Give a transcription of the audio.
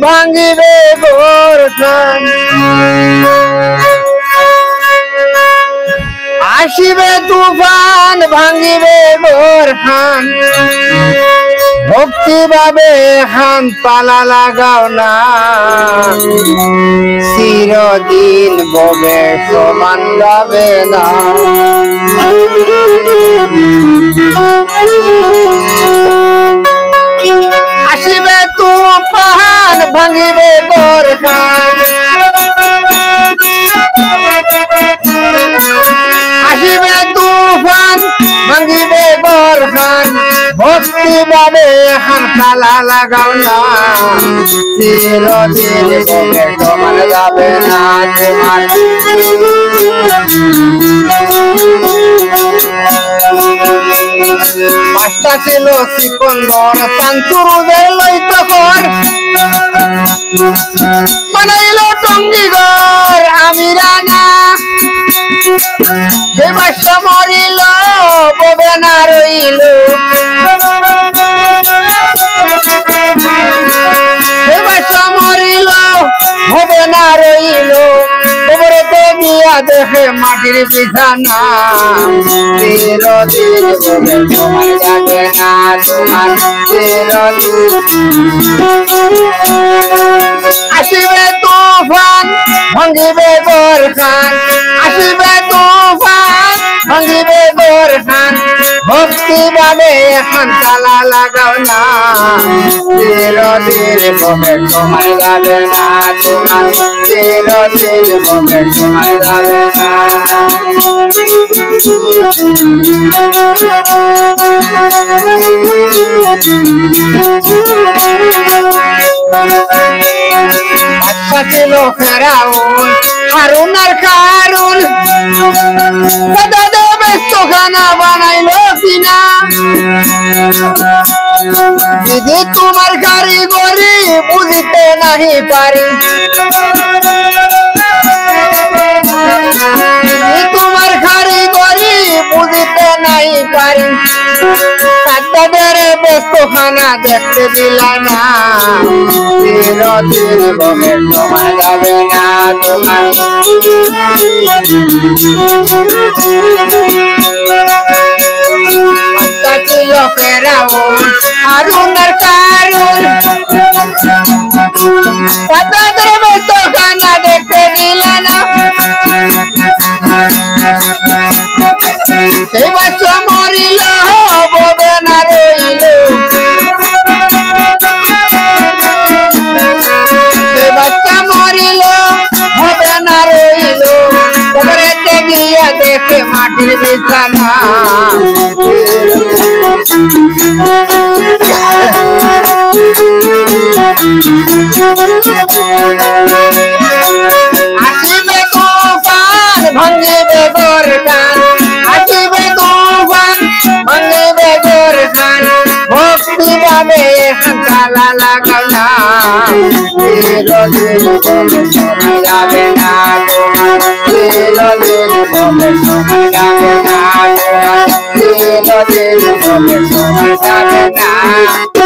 ভাঙিবে গোরখান আসিবে তুফান ভাঙিবে গোরখান ভক্তি ভাবে খান পালা লাগাও না চিরদিন ববে সমান যাবে না আসিবে তুফান ভাঙিবে গোরখান আসিবে তুফান ভাঙিবে গোরখান ভক্তি ভাবে এখন তালা লাগাও না চিরদিন ববে সমান যাবে না তোমার পাঁচটা ছিল সিকন্দর পান্তুরুদের লইত কর বানাইল টঙ্গিগর আমি রানা সে বাসা মরিল ববে না রইল সে বাসা মরিল হবে না রইল কবরেতে গিয়া দেখে মাটির বিছানা চিরদিন ববে সমান যাবে না তোমার চিরদিন আসিবে তুফান ভাঙিবে গোরখান আসিবে তুফান ভাঙিবে গোরখান ভক্তি ভাবে এখন তালা লাগাও না চিরদিন ববে সমান যাবে না তোমার চিরদিন ববে সমান যাবে না আচ্ছা ছিল ফেরাউন হারুন আর কারুন দাদা দেবে খানা বানাইলো কিনা দিদি তোমার কারিগরি বুঝিতে নাহি পারি তোমার কারিগরি বুঝিতে নাই পারি তাদের ব্যস্ত খানা দেখতে দিলা না চিরদিন ববে সমান যাবে না তোমার ছিল ফেরাউন হারুন আর কারুন তাদের ব্যস্ত খানা দেখতে দিলা না সেই বাচ্চা মরিল ববে না রইল সেই বাচ্চা মরিল হবে না রইল কবরেতে গিয়া দেখে মাটির বিছানা আসিবে তুফান ভাঙিবে গোরখান আসিবে তুফান ভাঙিবে গোরখান ভক্তি ভাবে এখন তালা লাগাও না চিরদিন ববে সমান যাবে না তোমার চিরদিন ববে সমান যাবে না চিরদিন ববে সমান যাবে না